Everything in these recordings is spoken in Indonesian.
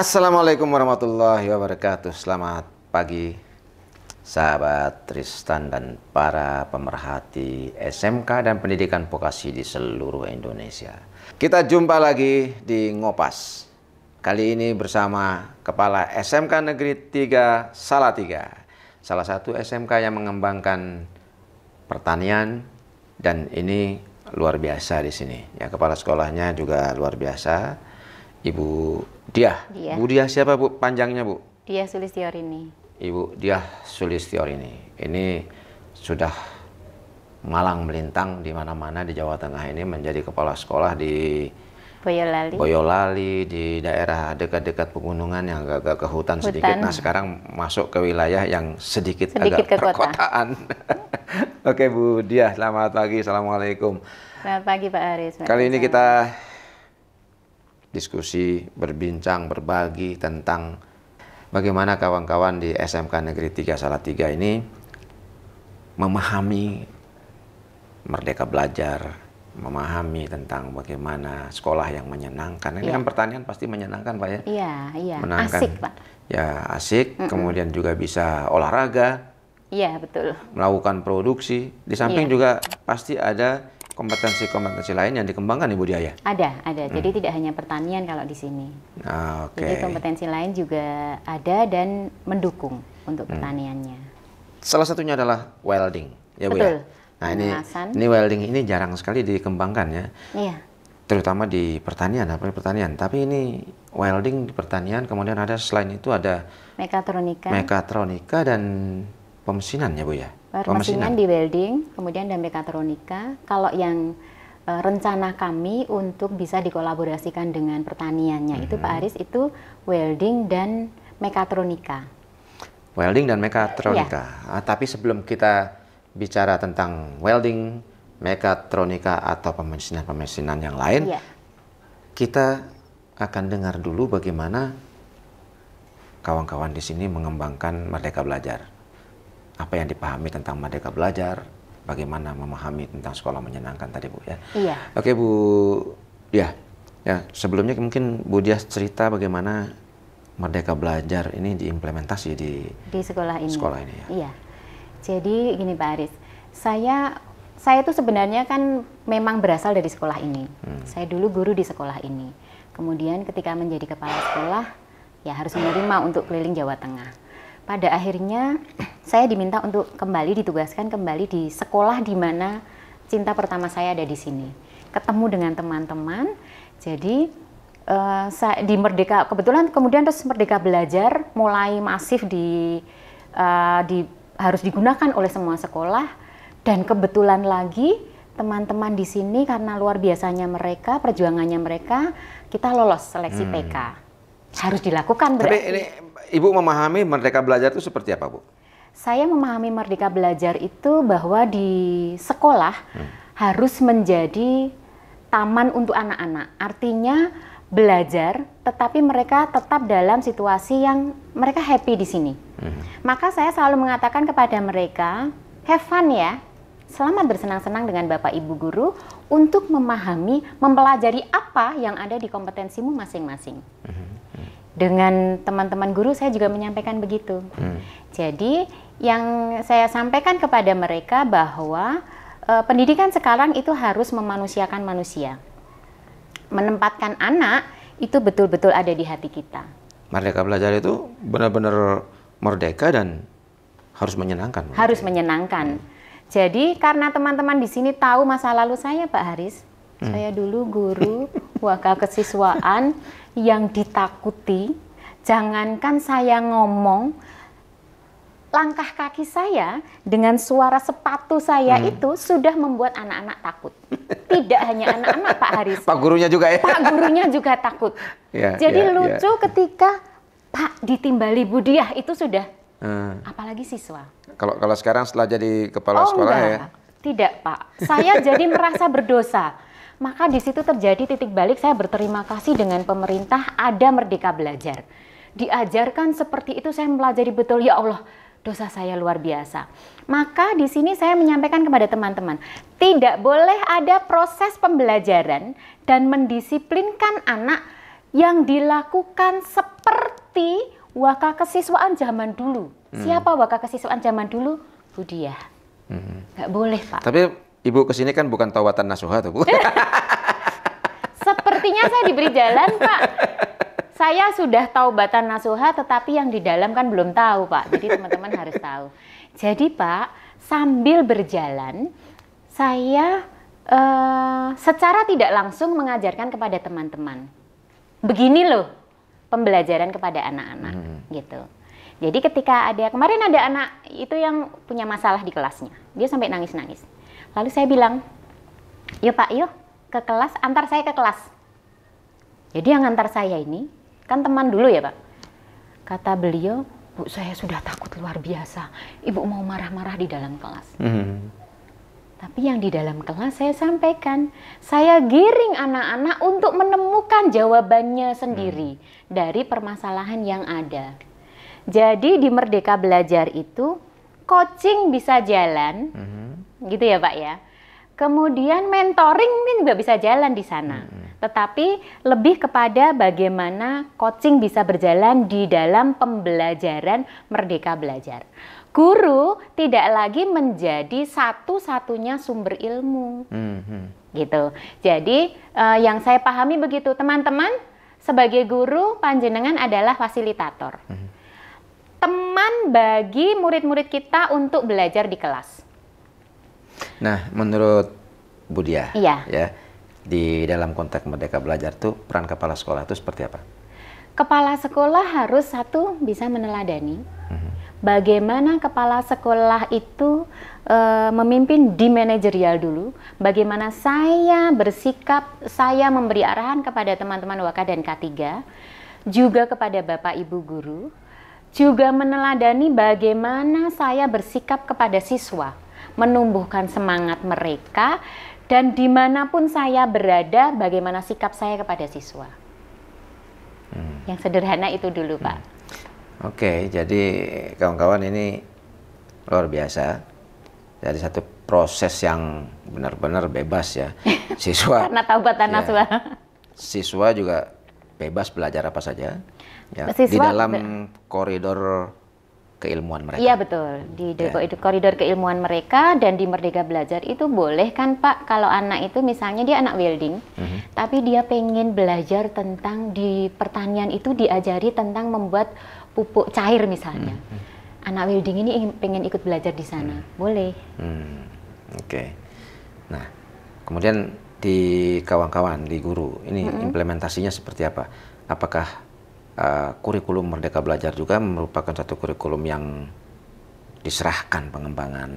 Assalamualaikum warahmatullahi wabarakatuh. Selamat pagi sahabat Tristan dan para pemerhati SMK dan pendidikan vokasi di seluruh Indonesia. Kita jumpa lagi di Ngopas. Kali ini bersama Kepala SMK Negeri 3 Salatiga. Salah satu SMK yang mengembangkan pertanian dan ini luar biasa di sini. Ya, kepala sekolahnya juga luar biasa. Ibu Diah. Bu Diah siapa Bu panjangnya Bu? Diah Sulistiorini. Ibu Diah Sulistiorini. Ini sudah malang melintang di mana-mana di Jawa Tengah ini menjadi kepala sekolah di Boyolali, di daerah dekat-dekat pegunungan yang agak ke hutan sedikit. Nah sekarang masuk ke wilayah yang sedikit agak perkotaan. Oke Bu Diah, selamat pagi. Assalamualaikum. Selamat pagi Pak Aris. Kali ini kita diskusi, berbincang, berbagi tentang bagaimana kawan-kawan di SMK Negeri 3 Salatiga ini memahami Merdeka Belajar, memahami tentang bagaimana sekolah yang menyenangkan. Ini kan pertanian pasti menyenangkan Pak ya? Iya, menyenangkan. Asik Pak. Ya asik, kemudian juga bisa olahraga. Iya betul. Melakukan produksi, di samping juga pasti ada kompetensi-kompetensi lain yang dikembangkan Ibu Diah ya? Ada. Jadi tidak hanya pertanian kalau di sini. Jadi kompetensi lain juga ada dan mendukung untuk pertaniannya. Salah satunya adalah welding, ya Bu ya? Nah ini welding ini jarang sekali dikembangkan ya? Iya. Terutama di pertanian, apalagi pertanian. Tapi ini welding di pertanian, kemudian ada selain itu ada mekatronika dan pemesinan ya Bu ya? Pemesinan di welding, kemudian dan mekatronika. Kalau yang rencana kami untuk bisa dikolaborasikan dengan pertaniannya itu Pak Aris itu welding dan mekatronika. Welding dan mekatronika. Tapi sebelum kita bicara tentang welding, mekatronika atau pemesinan yang lain, kita akan dengar dulu bagaimana kawan-kawan di sini mengembangkan Merdeka Belajar. Apa yang dipahami tentang Merdeka Belajar, bagaimana memahami tentang sekolah menyenangkan tadi Bu ya. Iya. Oke Bu Diah, ya sebelumnya mungkin Bu Diah cerita bagaimana Merdeka Belajar ini diimplementasi di sekolah ini ya. Iya. Jadi gini Pak Aris, saya itu sebenarnya kan memang berasal dari sekolah ini. Saya dulu guru di sekolah ini. Kemudian ketika menjadi kepala sekolah, ya harus menerima untuk keliling Jawa Tengah. Pada akhirnya saya diminta untuk ditugaskan kembali di sekolah di mana cinta pertama saya ada di sini. Ketemu dengan teman-teman, jadi di Merdeka, kebetulan kemudian terus Merdeka Belajar mulai masif harus digunakan oleh semua sekolah, dan kebetulan lagi teman-teman di sini karena luar biasanya mereka, perjuangannya mereka, kita lolos seleksi PK. Harus dilakukan berarti. Tapi ini Ibu memahami Merdeka Belajar itu seperti apa Bu? Saya memahami Merdeka Belajar itu bahwa di sekolah harus menjadi taman untuk anak-anak. Artinya belajar, tetapi mereka tetap dalam situasi yang mereka happy di sini. Maka saya selalu mengatakan kepada mereka, have fun ya, selamat bersenang-senang dengan Bapak Ibu Guru untuk memahami, mempelajari apa yang ada di kompetensimu masing-masing. Dengan teman-teman guru saya juga menyampaikan begitu. Jadi yang saya sampaikan kepada mereka bahwa pendidikan sekarang itu harus memanusiakan manusia. Menempatkan anak itu betul-betul ada di hati kita. Merdeka Belajar itu benar-benar merdeka dan harus menyenangkan. Harus menyenangkan. Jadi karena teman-teman di sini tahu masa lalu saya Pak Haris, saya dulu guru wakal kesiswaan yang ditakuti. Jangankan saya ngomong, langkah kaki saya dengan suara sepatu saya itu sudah membuat anak-anak takut. Tidak hanya anak-anak Pak Haris. Pak gurunya juga ya? Pak gurunya juga takut. Jadi lucu ketika Pak ditimbali Bu Diah itu sudah, apalagi siswa. Kalau sekarang setelah jadi kepala sekolah enggak. ya? Tidak Pak, saya jadi merasa berdosa. Maka di situ terjadi titik balik, saya berterima kasih dengan pemerintah ada Merdeka Belajar. Diajarkan seperti itu, saya mempelajari betul, ya Allah, dosa saya luar biasa. Maka di sini saya menyampaikan kepada teman-teman, tidak boleh ada proses pembelajaran dan mendisiplinkan anak yang dilakukan seperti waka kesiswaan zaman dulu. Siapa waka kesiswaan zaman dulu? Bu Diah. Nggak boleh, Pak. Tapi Ibu kesini kan bukan tawatan nasuha tuh, Bu. Sepertinya saya diberi jalan, Pak. Saya sudah taubatan nasuha, tetapi yang di dalam kan belum tahu, Pak. Jadi teman-teman harus tahu. Jadi, Pak, sambil berjalan, saya secara tidak langsung mengajarkan kepada teman-teman. Begini loh pembelajaran kepada anak-anak, gitu. Jadi ketika kemarin ada anak itu yang punya masalah di kelasnya, dia sampai nangis-nangis. Lalu saya bilang, yuk Pak, yuk ke kelas, antar saya ke kelas. Jadi yang antar saya ini, kan teman dulu ya Pak. Kata beliau, Bu, saya sudah takut luar biasa. Ibu mau marah-marah di dalam kelas. Tapi yang di dalam kelas saya sampaikan, saya giring anak-anak untuk menemukan jawabannya sendiri dari permasalahan yang ada. Jadi di Merdeka Belajar itu, coaching bisa jalan, gitu ya Pak ya. Kemudian mentoring mungkin juga bisa jalan di sana. Tetapi lebih kepada bagaimana coaching bisa berjalan di dalam pembelajaran Merdeka Belajar. Guru tidak lagi menjadi satu-satunya sumber ilmu, gitu. Jadi yang saya pahami begitu, teman-teman, sebagai guru panjenengan adalah fasilitator, teman bagi murid-murid kita untuk belajar di kelas. Nah, menurut Bu Diah, iya, ya, di dalam konteks Merdeka Belajar tuh peran kepala sekolah itu seperti apa? Kepala sekolah harus bisa meneladani. Bagaimana kepala sekolah itu memimpin di manajerial dulu, bagaimana saya bersikap, saya memberi arahan kepada teman-teman WK dan K3, juga kepada Bapak Ibu guru, juga meneladani bagaimana saya bersikap kepada siswa, menumbuhkan semangat mereka, dan dimanapun saya berada, bagaimana sikap saya kepada siswa. Yang sederhana itu dulu, Pak. Oke, jadi kawan-kawan ini luar biasa. Jadi satu proses yang benar-benar bebas ya. Siswa karena taubatan nasuha. Siswa juga bebas belajar apa saja ya, siswa, di dalam koridor keilmuan mereka. Iya betul, di koridor keilmuan mereka. Dan di Merdeka Belajar itu boleh kan Pak, kalau anak itu misalnya dia anak welding, tapi dia pengen belajar tentang di pertanian itu diajari tentang membuat pupuk cair misalnya. Anak welding ini pengen ikut belajar di sana, boleh. Oke. Nah, kemudian di kawan-kawan, di guru, ini implementasinya seperti apa? Apakah kurikulum Merdeka Belajar juga merupakan satu kurikulum yang diserahkan pengembangan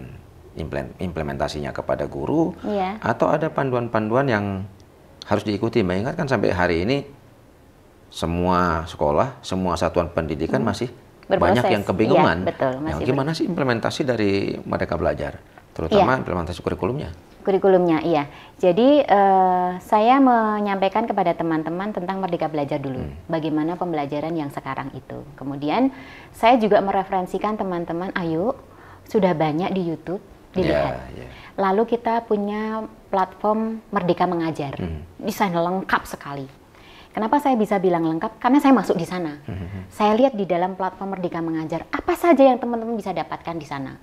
implementasinya kepada guru, atau ada panduan-panduan yang harus diikuti? Mengingat kan sampai hari ini semua sekolah, semua satuan pendidikan masih banyak yang kebingungan. Ya, betul, gimana sih implementasi dari Merdeka Belajar, terutama implementasi kurikulumnya? Kurikulumnya, iya. Jadi saya menyampaikan kepada teman-teman tentang Merdeka Belajar dulu, bagaimana pembelajaran yang sekarang itu. Kemudian saya juga mereferensikan teman-teman, ayo sudah banyak di YouTube dilihat. Lalu kita punya platform Merdeka Mengajar, di sana lengkap sekali. Kenapa saya bisa bilang lengkap? Karena saya masuk di sana. Saya lihat di dalam platform Merdeka Mengajar, apa saja yang teman-teman bisa dapatkan di sana.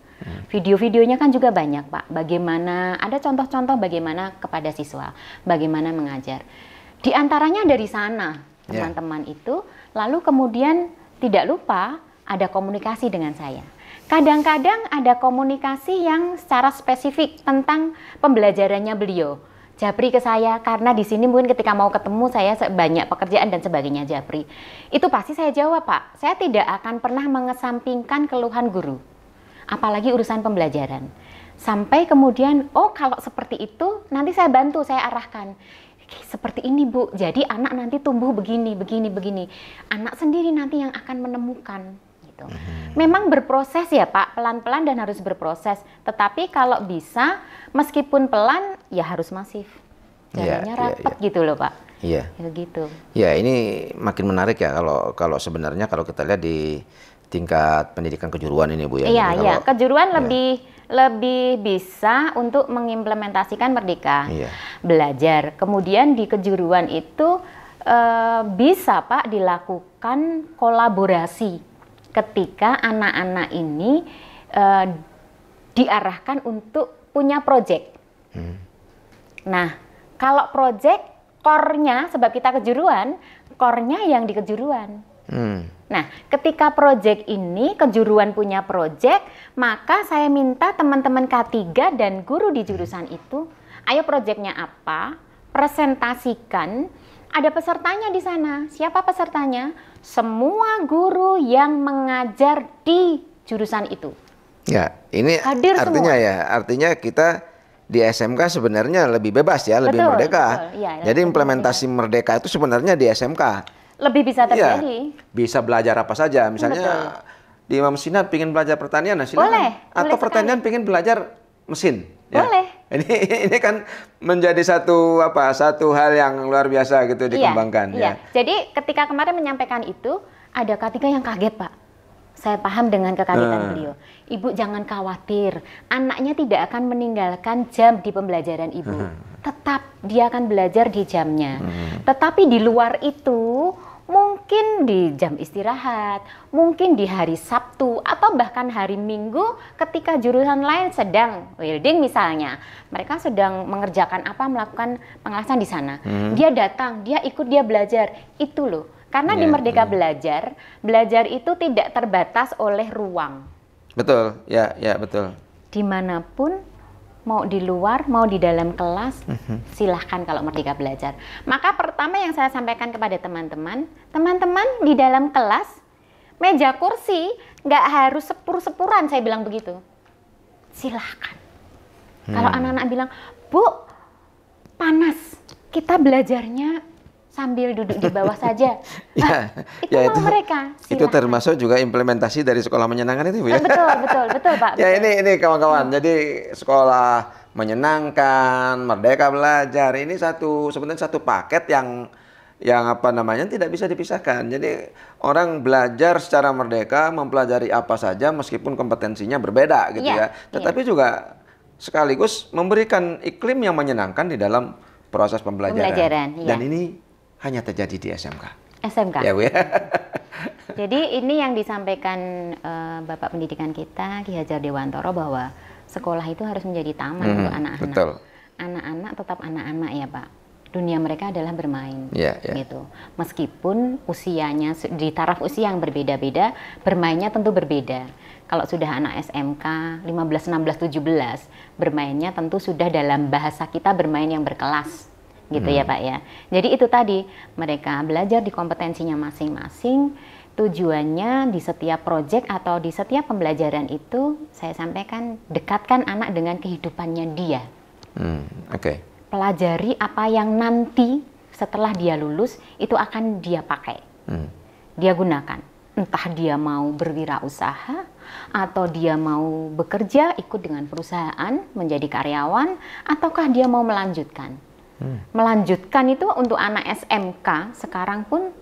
Video-videonya kan juga banyak, Pak. Bagaimana, ada contoh-contoh bagaimana kepada siswa, bagaimana mengajar. Di antaranya dari sana, teman-teman itu. Lalu kemudian tidak lupa ada komunikasi dengan saya. Kadang-kadang ada komunikasi yang secara spesifik tentang pembelajarannya beliau. Japri ke saya, karena di sini mungkin ketika mau ketemu saya banyak pekerjaan dan sebagainya, Japri. Itu pasti saya jawab, Pak. Saya tidak akan pernah mengesampingkan keluhan guru. Apalagi urusan pembelajaran. Sampai kemudian, oh kalau seperti itu, nanti saya bantu, saya arahkan. Seperti ini Bu, jadi anak nanti tumbuh begini, begini, begini. Anak sendiri nanti yang akan menemukan. Gitu. Memang berproses ya Pak, pelan-pelan dan harus berproses. Tetapi kalau bisa, meskipun pelan, ya harus masif. Jalannya rapat gitu loh Pak. Iya. Gitu. Ya ini makin menarik ya kalau sebenarnya kalau kita lihat di tingkat pendidikan kejuruan ini Bu ya. Iya, kejuruan lebih bisa untuk mengimplementasikan Merdeka Belajar. Kemudian di kejuruan itu bisa Pak dilakukan kolaborasi ketika anak-anak ini diarahkan untuk punya proyek. Nah, kalau proyek core-nya, sebab kita kejuruan, core-nya yang di kejuruan. Nah, ketika proyek ini, kejuruan punya proyek, maka saya minta teman-teman K3 dan guru di jurusan itu, ayo proyeknya apa, presentasikan, ada pesertanya di sana. Siapa pesertanya? Semua guru yang mengajar di jurusan itu. Ya, ini hadir artinya semua. Ya, artinya kita di SMK sebenarnya lebih bebas ya, lebih merdeka. Betul, ya, jadi implementasi merdeka itu sebenarnya di SMK. Lebih bisa terjadi. Ya, bisa belajar apa saja. Misalnya di Imam Sinat pengen belajar pertanian, nah silakan. Boleh, atau pertanian pengen belajar mesin. Ya. Boleh. Ini kan menjadi satu hal yang luar biasa gitu dikembangkan. Iya. Jadi ketika kemarin menyampaikan itu, ada K3 yang kaget, Pak. Saya paham dengan kekagetan beliau. Ibu jangan khawatir, anaknya tidak akan meninggalkan jam di pembelajaran ibu. Tetap dia akan belajar di jamnya. Tetapi di luar itu, mungkin di jam istirahat, mungkin di hari Sabtu, atau bahkan hari Minggu ketika jurusan lain sedang welding misalnya. Mereka sedang mengerjakan melakukan pengelasan di sana. Dia datang, dia ikut, dia belajar. Itu loh. Karena di Merdeka belajar itu tidak terbatas oleh ruang. Betul, ya betul. Dimanapun, mau di luar, mau di dalam kelas, silahkan kalau Merdeka Belajar. Maka pertama yang saya sampaikan kepada teman-teman di dalam kelas, meja kursi nggak harus sepur-sepuran, saya bilang begitu. Silahkan. Kalau anak-anak bilang, Bu, panas, kita belajarnya sambil duduk di bawah saja. Itu mereka. Silahkan. Itu termasuk juga implementasi dari sekolah menyenangkan itu, Bu ya? Betul Pak. Ya betul. ini kawan-kawan. Jadi sekolah menyenangkan, Merdeka Belajar ini sebenarnya satu paket yang tidak bisa dipisahkan. Jadi orang belajar secara merdeka, mempelajari apa saja meskipun kompetensinya berbeda gitu ya. Tetapi juga sekaligus memberikan iklim yang menyenangkan di dalam proses pembelajaran. Dan ini hanya terjadi di SMK. Ya, Bu ya. Jadi ini yang disampaikan Bapak Pendidikan kita, Ki Hajar Dewantoro, bahwa sekolah itu harus menjadi taman untuk anak-anak. Betul. Anak-anak tetap anak-anak ya Pak. Dunia mereka adalah bermain, gitu. Meskipun usianya di taraf usia yang berbeda-beda, bermainnya tentu berbeda. Kalau sudah anak SMK 15, 16, 17, bermainnya tentu sudah dalam bahasa kita bermain yang berkelas. Gitu ya Pak ya. Jadi itu tadi, mereka belajar di kompetensinya masing-masing. Tujuannya di setiap proyek atau di setiap pembelajaran itu, saya sampaikan, dekatkan anak dengan kehidupannya dia. Pelajari apa yang nanti setelah dia lulus itu akan dia pakai, dia gunakan. Entah dia mau berwirausaha atau dia mau bekerja ikut dengan perusahaan menjadi karyawan, ataukah dia mau melanjutkan. Melanjutkan itu untuk anak SMK sekarang pun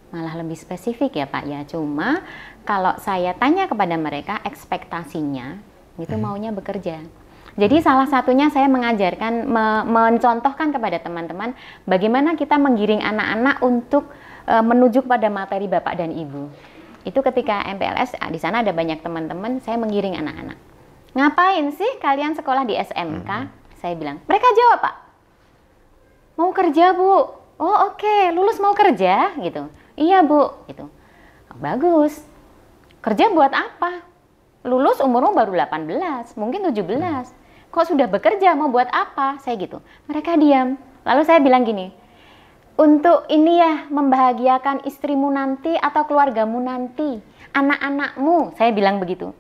malah lebih spesifik ya Pak ya. Cuma kalau saya tanya kepada mereka ekspektasinya itu maunya bekerja. Jadi salah satunya saya mengajarkan, mencontohkan kepada teman-teman bagaimana kita menggiring anak-anak untuk menuju kepada materi Bapak dan Ibu. Itu ketika MPLS, di sana ada banyak teman-teman, saya menggiring anak-anak. Ngapain sih kalian sekolah di SMK? Saya bilang, mereka jawab Pak, mau kerja Bu. Oh oke, lulus mau kerja gitu. Iya Bu, gitu. Bagus. Kerja buat apa? Lulus umurmu baru 18, mungkin 17. Kok sudah bekerja, mau buat apa? Saya gitu. Mereka diam. Lalu saya bilang gini, untuk ini ya, membahagiakan istrimu nanti atau keluargamu nanti, anak-anakmu, saya bilang begitu.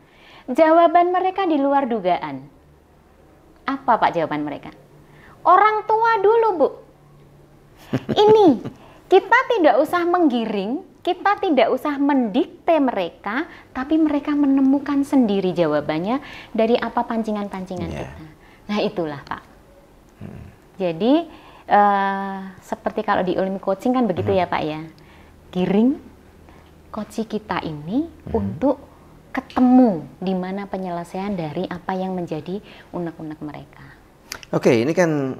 Jawaban mereka di luar dugaan. Apa Pak jawaban mereka? Orang tua dulu Bu. Ini, kita tidak usah menggiring, kita tidak usah mendikte mereka, tapi mereka menemukan sendiri jawabannya dari apa pancingan-pancingan kita. Nah itulah Pak. Jadi seperti kalau di ilmu coaching kan begitu ya Pak ya. Giring coach kita ini untuk ketemu di mana penyelesaian dari apa yang menjadi unek-unek mereka. Oke, ini kan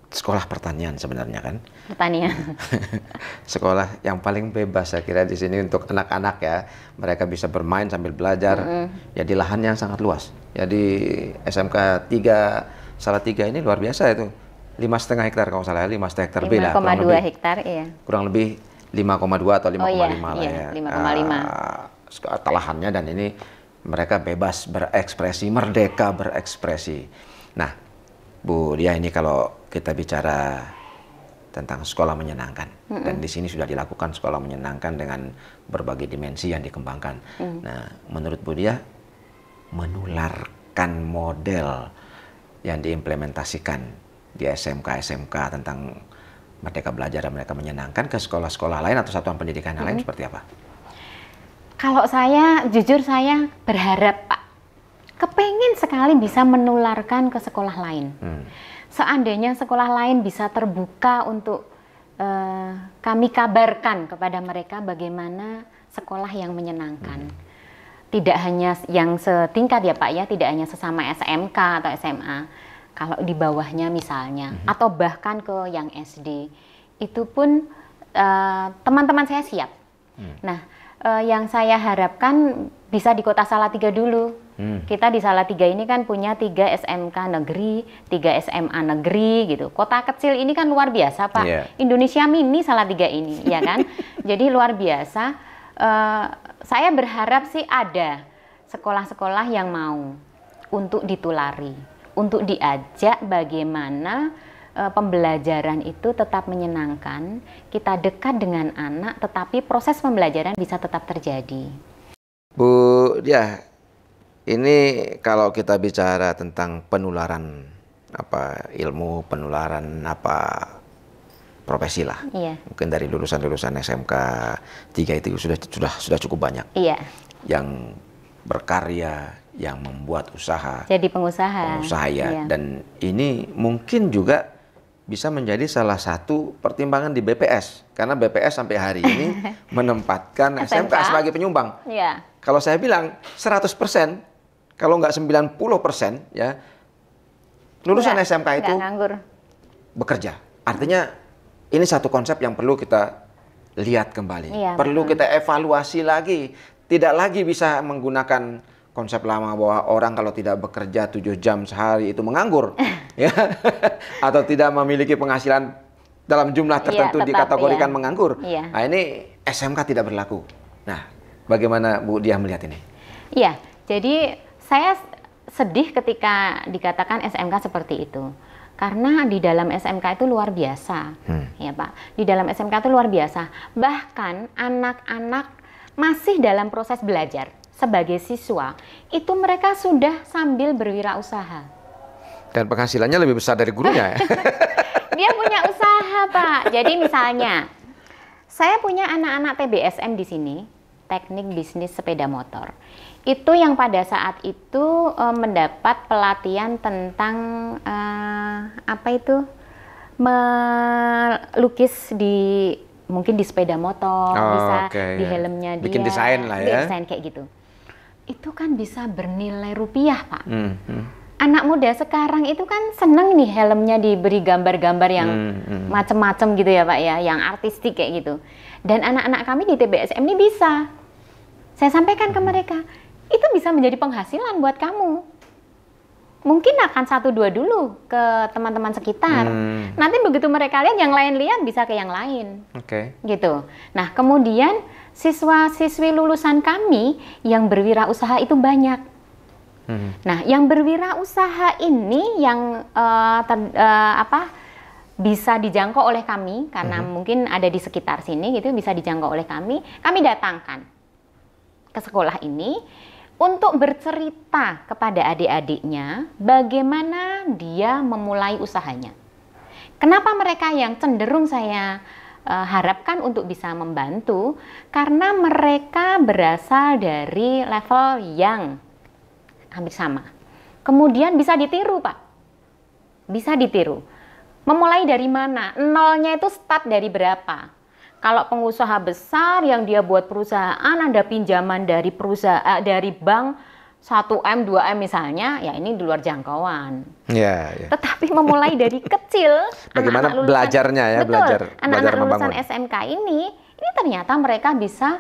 sekolah pertanian sebenarnya kan. Pertanian. Sekolah yang paling bebas saya kira di sini untuk anak-anak ya. Mereka bisa bermain sambil belajar. Ya di lahan yang sangat luas. Jadi SMK 3 Salatiga ini luar biasa itu. 5,5 hektar kalau salah, 5,5 hektar lebih lah. 5,2 hektar iya. Kurang lebih 5,2 atau 5,5 lah iya, ya. 5,5. Lahannya, dan ini mereka bebas berekspresi, merdeka berekspresi. Nah, Bu Dia, ini kalau kita bicara tentang sekolah menyenangkan, dan di sini sudah dilakukan sekolah menyenangkan dengan berbagai dimensi yang dikembangkan. Nah, menurut Bu Dia, menularkan model yang diimplementasikan di SMK tentang merdeka belajar dan mereka menyenangkan ke sekolah-sekolah lain atau satuan pendidikan yang lain seperti apa? Kalau saya, jujur saya berharap Pak, kepengen sekali bisa menularkan ke sekolah lain. Seandainya sekolah lain bisa terbuka untuk kami kabarkan kepada mereka bagaimana sekolah yang menyenangkan. Tidak hanya yang setingkat ya Pak ya, tidak hanya sesama SMK atau SMA. Kalau di bawahnya misalnya, atau bahkan ke yang SD, itu pun teman-teman saya siap. Nah, yang saya harapkan bisa di Kota Salatiga dulu. Kita di Salatiga ini kan punya 3 SMK negeri, 3 SMA negeri gitu. Kota kecil ini kan luar biasa Pak. Indonesia mini Salatiga ini, ya kan? Jadi luar biasa. Saya berharap sih ada sekolah-sekolah yang mau untuk ditulari, untuk diajak bagaimana pembelajaran itu tetap menyenangkan, kita dekat dengan anak, tetapi proses pembelajaran bisa tetap terjadi. Bu Dia, ini kalau kita bicara tentang penularan ilmu, penularan profesi lah. Mungkin dari lulusan-lulusan SMK 3 itu sudah cukup banyak. Yang berkarya, yang membuat usaha. Jadi pengusaha ya. Dan ini mungkin juga bisa menjadi salah satu pertimbangan di BPS. Karena BPS sampai hari ini menempatkan SMK sebagai penyumbang. Kalau saya bilang 100%, kalau nggak 90% ya, lulusan SMK itu bekerja. Artinya ini satu konsep yang perlu kita lihat kembali. Perlu kita evaluasi lagi. Tidak lagi bisa menggunakan konsep lama bahwa orang kalau tidak bekerja 7 jam sehari itu menganggur. Ya. Atau tidak memiliki penghasilan dalam jumlah tertentu dikategorikan menganggur. Nah, ini SMK tidak berlaku. Nah, bagaimana Bu Dia melihat ini? Iya, jadi saya sedih ketika dikatakan SMK seperti itu. Karena di dalam SMK itu luar biasa, ya Pak. Di dalam SMK itu luar biasa. Bahkan anak-anak masih dalam proses belajar sebagai siswa, itu mereka sudah sambil berwirausaha. Dan penghasilannya lebih besar dari gurunya ya? Dia punya usaha Pak. Jadi misalnya, saya punya anak-anak TBSM di sini, teknik bisnis sepeda motor. Itu yang pada saat itu mendapat pelatihan tentang melukis mungkin di sepeda motor, bisa di helmnya dia, bikin desain lah ya, desain kayak gitu. Itu kan bisa bernilai rupiah Pak. Anak muda sekarang itu kan seneng nih helmnya diberi gambar-gambar yang macem-macem gitu ya Pak ya, yang artistik kayak gitu. Dan anak-anak kami di TBSM ini bisa. Saya sampaikan ke mereka, itu bisa menjadi penghasilan buat kamu. Mungkin akan 1-2 dulu ke teman-teman sekitar. Nanti begitu mereka lihat, yang lain lihat bisa ke yang lain. Gitu. Nah, kemudian siswa-siswi lulusan kami yang berwirausaha itu banyak. Nah, yang berwirausaha ini yang bisa dijangkau oleh kami, karena mungkin ada di sekitar sini gitu, bisa dijangkau oleh kami datangkan ke sekolah ini untuk bercerita kepada adik-adiknya bagaimana dia memulai usahanya. Kenapa mereka yang cenderung saya harapkan untuk bisa membantu? Karena mereka berasal dari level yang hampir sama. Kemudian bisa ditiru Pak. Bisa ditiru. Memulai dari mana? Nolnya itu start dari berapa? Kalau pengusaha besar yang dia buat perusahaan, ada pinjaman dari perusahaan, dari bank 1M, 2M misalnya, ya ini di luar jangkauan. Ya, ya. Tetapi memulai dari kecil, bagaimana anak-anak belajarnya ya, betul, belajar anak-anak membangun. lulusan SMK ini ternyata mereka bisa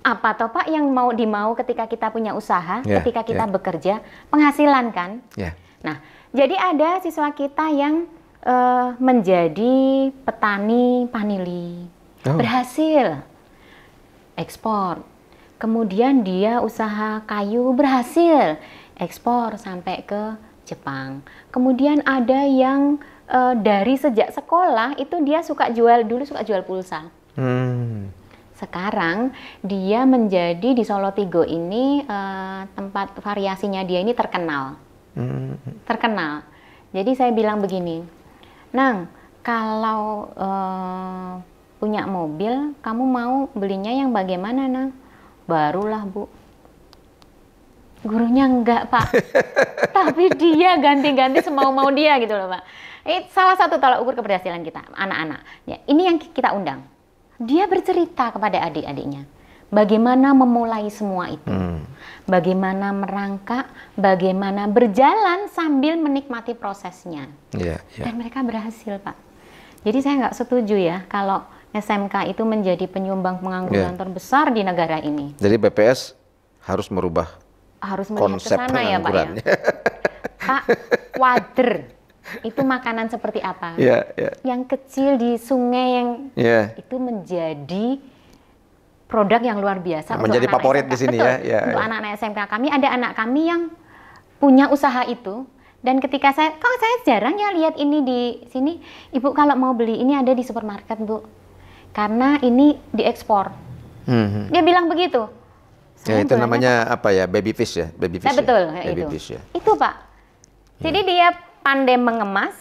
apa toh Pak yang dimau ketika kita punya usaha, ketika kita bekerja, penghasilan kan. Nah, jadi ada siswa kita yang menjadi petani panili, berhasil ekspor. Kemudian dia usaha kayu, berhasil ekspor sampai ke Jepang. Kemudian ada yang dari sejak sekolah itu dia suka jual pulsa. Sekarang dia menjadi di Solo Tigo ini tempat variasinya dia ini terkenal. Terkenal. Jadi saya bilang begini, Nang, kalau punya mobil, kamu mau belinya yang bagaimana, Nang? Barulah, Bu. Gurunya enggak, Pak. Tapi dia ganti-ganti semau-mau dia gitu loh, Pak. Salah satu tolak ukur keberhasilan kita, anak-anak. Ya, ini yang kita undang. Dia bercerita kepada adik-adiknya. Bagaimana memulai semua itu. Bagaimana merangkak, bagaimana berjalan sambil menikmati prosesnya. Dan mereka berhasil, Pak. Jadi saya nggak setuju ya kalau SMK itu menjadi penyumbang pengangguran terbesar di negara ini. Jadi BPS harus merubah konsep ke sana ya Pak ya. Pak, wader itu makanan seperti apa? Yang kecil di sungai yang itu menjadi produk yang luar biasa. Menjadi favorit di sini. Untuk anak-anak SMK kami, ada anak kami yang punya usaha itu. Dan ketika saya jarang ya lihat ini di sini. Ibu kalau mau beli ini ada di supermarket, Bu. Karena ini diekspor. Dia bilang begitu. Itu namanya apa ya? Baby fish ya? Baby fish. Betul, baby fish ya. Itu Pak. Jadi dia pandai mengemas,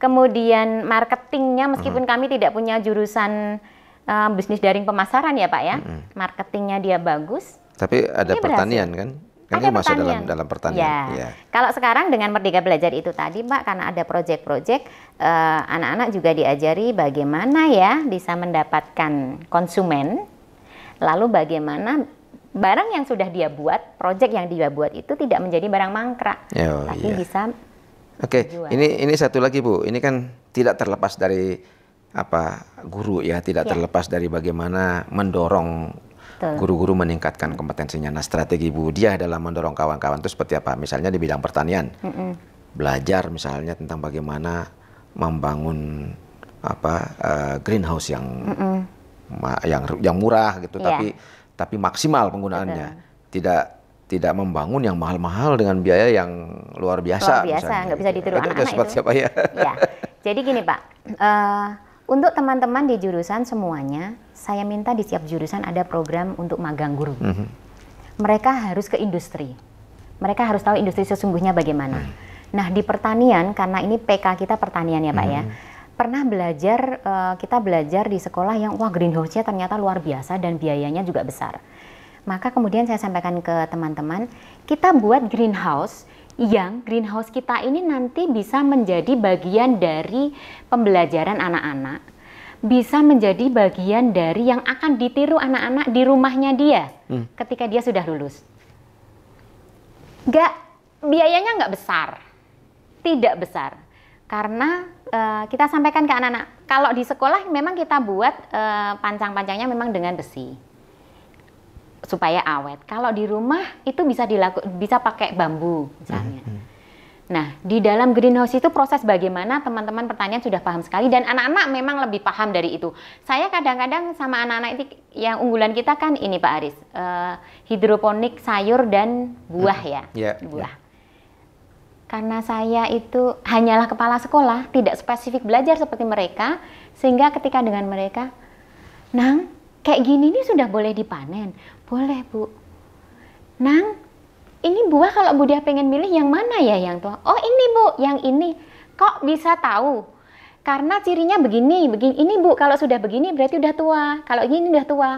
kemudian marketingnya meskipun kami tidak punya jurusan bisnis daring pemasaran ya Pak ya. Marketingnya dia bagus. Tapi ada pertanian kan? Kan ini masuk dalam pertanian. Kalau sekarang dengan Merdeka Belajar itu tadi Pak, karena ada proyek-proyek, anak-anak juga diajari bagaimana ya bisa mendapatkan konsumen, lalu bagaimana barang yang sudah dia buat, proyek yang dia buat itu tidak menjadi barang mangkrak, tapi bisa. Ini satu lagi Bu, ini kan tidak terlepas dari guru ya, tidak terlepas dari bagaimana mendorong guru-guru meningkatkan kompetensinya. Nah, strategi Bu Diah dalam mendorong kawan-kawan itu seperti apa? Misalnya di bidang pertanian, belajar misalnya tentang bagaimana membangun greenhouse yang murah gitu, tapi maksimal penggunaannya. Tidak membangun yang mahal-mahal dengan biaya yang luar biasa. Nggak bisa ditiru anak-anak itu. Seperti apa ya? Jadi gini Pak. Untuk teman-teman di jurusan semuanya, saya minta di setiap jurusan ada program untuk magang guru. Mereka harus ke industri. Mereka harus tahu industri sesungguhnya bagaimana. Nah, di pertanian, karena ini PK kita pertanian ya Pak ya, pernah belajar, kita belajar di sekolah yang greenhouse-nya ternyata luar biasa dan biayanya juga besar. Maka kemudian saya sampaikan ke teman-teman, kita buat greenhouse yang greenhouse kita ini nanti bisa menjadi bagian dari pembelajaran anak-anak, bisa menjadi bagian dari yang akan ditiru anak-anak di rumahnya dia ketika dia sudah lulus. Biayanya nggak besar, tidak besar, karena kita sampaikan ke anak-anak, kalau di sekolah memang kita buat pancang-pancangnya memang dengan besi supaya awet. Kalau di rumah itu bisa pakai bambu misalnya. Nah, di dalam greenhouse itu proses bagaimana teman-teman pertanian sudah paham sekali dan anak-anak memang lebih paham dari itu. Saya kadang-kadang sama anak-anak itu yang unggulan kita kan ini Pak Aris, hidroponik sayur dan buah buah. Karena saya itu hanyalah kepala sekolah, tidak spesifik belajar seperti mereka, sehingga ketika dengan mereka, Nang, kayak gini nih sudah boleh dipanen. Boleh Bu. Nang, ini buah kalau Bu Dia pengen milih yang mana ya yang tua? Oh ini Bu, yang ini. Kok bisa tahu? Karena cirinya begini. Ini Bu, kalau sudah begini berarti udah tua. Kalau ini udah tua.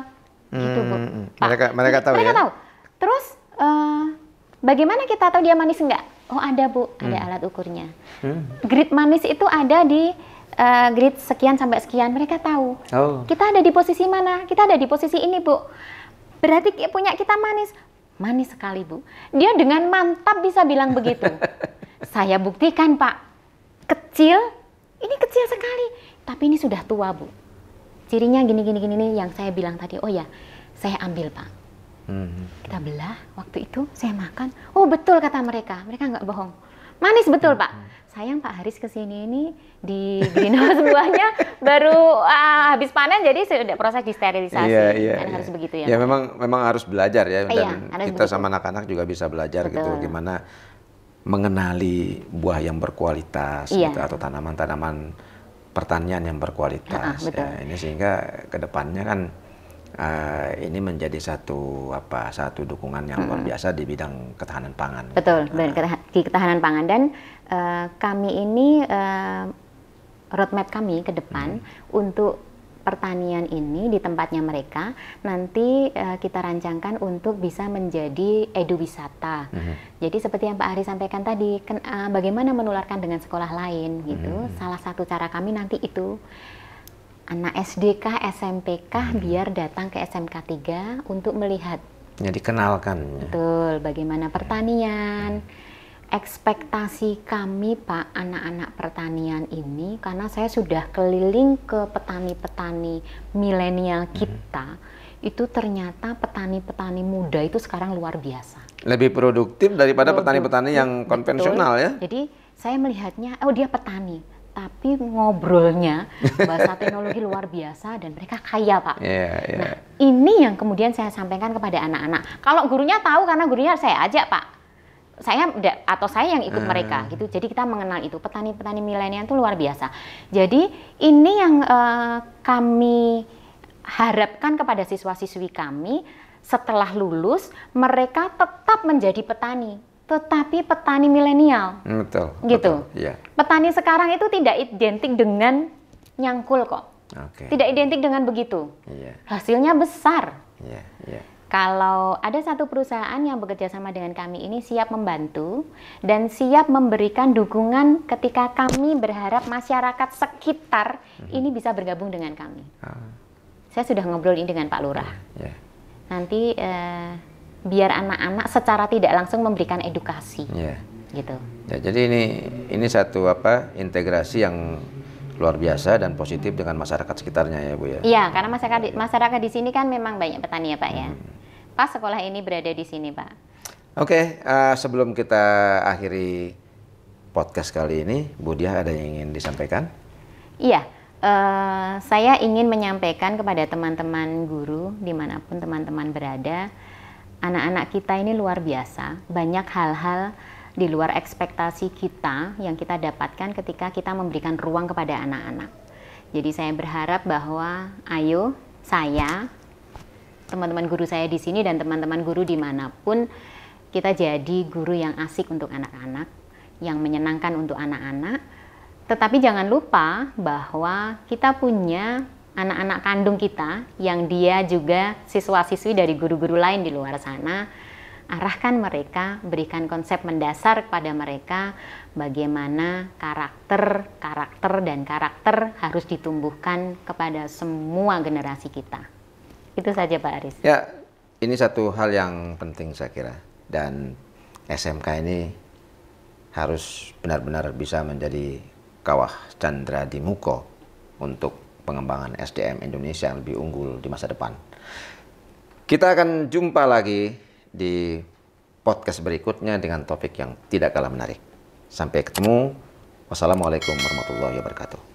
Gitu Bu. Mereka tahu ya? Mereka tahu. Terus, bagaimana kita tahu dia manis enggak? Oh ada Bu, ada alat ukurnya. Grade manis itu ada di grade sekian sampai sekian, mereka tahu. Kita ada di posisi mana? Kita ada di posisi ini Bu. Berarti punya kita manis. Manis sekali, Bu. Dia dengan mantap bisa bilang begitu. Saya buktikan, Pak. Kecil, ini kecil sekali. Tapi ini sudah tua, Bu. Cirinya gini nih yang saya bilang tadi. Oh ya, saya ambil, Pak. Kita belah, waktu itu saya makan. Oh betul kata mereka nggak bohong. Manis betul, Pak. Sayang Pak Haris kesini ini di greenhouse buahnya baru habis panen, jadi sudah proses disterilisasi. Kan harus begitu ya. Ya memang harus belajar ya, dan kita begitu. sama anak-anak juga bisa belajar Betul. gitu gimana mengenali buah yang berkualitas gitu, atau tanaman-tanaman pertanian yang berkualitas. Betul. Ya, ini sehingga kedepannya kan ini menjadi satu dukungan yang luar biasa di bidang ketahanan pangan. Betul, di ketahanan pangan. Dan kami ini roadmap kami ke depan untuk pertanian ini di tempatnya mereka nanti kita rancangkan untuk bisa menjadi eduwisata. Jadi seperti yang Pak Ari sampaikan tadi, bagaimana menularkan dengan sekolah lain gitu. Salah satu cara kami nanti itu anak SD kah, SMP kah, biar datang ke SMK 3 untuk melihat. Ya, dikenalkan. Betul, bagaimana pertanian. Ekspektasi kami, Pak, anak-anak pertanian ini, karena saya sudah keliling ke petani-petani milenial kita, itu ternyata petani-petani muda itu sekarang luar biasa. Lebih produktif daripada petani-petani yang konvensional. Betul. Ya. Jadi saya melihatnya, oh dia petani, tapi ngobrolnya bahasa teknologi luar biasa dan mereka kaya, Pak. Nah, ini yang kemudian saya sampaikan kepada anak-anak. Kalau gurunya tahu, karena gurunya saya ajak, Pak. Saya yang ikut mereka gitu. Jadi kita mengenal itu, petani-petani milenial itu luar biasa. Jadi ini yang kami harapkan kepada siswa-siswi kami, setelah lulus mereka tetap menjadi petani, tetapi petani milenial. Betul. Gitu. Betul, iya. Petani sekarang itu tidak identik dengan nyangkul kok. Tidak identik dengan begitu. Hasilnya besar. Kalau ada satu perusahaan yang bekerja sama dengan kami ini siap membantu dan siap memberikan dukungan ketika kami berharap masyarakat sekitar ini bisa bergabung dengan kami. Saya sudah ngobrol ini dengan Pak Lurah. Nanti biar anak-anak secara tidak langsung memberikan edukasi. Gitu. Ya, jadi ini satu integrasi yang luar biasa dan positif dengan masyarakat sekitarnya ya, Bu ya. Iya, karena masyarakat di sini kan memang banyak petani ya, Pak ya. Pas sekolah ini berada di sini, Pak. Oke, sebelum kita akhiri podcast kali ini, Bu Diah ada yang ingin disampaikan? Iya, saya ingin menyampaikan kepada teman-teman guru dimanapun teman-teman berada, anak-anak kita ini luar biasa, banyak hal-hal di luar ekspektasi kita yang kita dapatkan ketika kita memberikan ruang kepada anak-anak. Jadi saya berharap bahwa ayo saya, teman-teman guru saya di sini dan teman-teman guru dimanapun, kita jadi guru yang asik untuk anak-anak, yang menyenangkan untuk anak-anak. Tetapi jangan lupa bahwa kita punya anak-anak kandung kita yang dia juga siswa-siswi dari guru-guru lain di luar sana. Arahkan mereka, berikan konsep mendasar kepada mereka bagaimana karakter harus ditumbuhkan kepada semua generasi kita. Itu saja Pak Aris. Ya, ini satu hal yang penting saya kira. Dan SMK ini harus benar-benar bisa menjadi kawah candra di muko untuk pengembangan SDM Indonesia yang lebih unggul di masa depan. Kita akan jumpa lagi di podcast berikutnya dengan topik yang tidak kalah menarik. Sampai ketemu. Wassalamualaikum warahmatullahi wabarakatuh.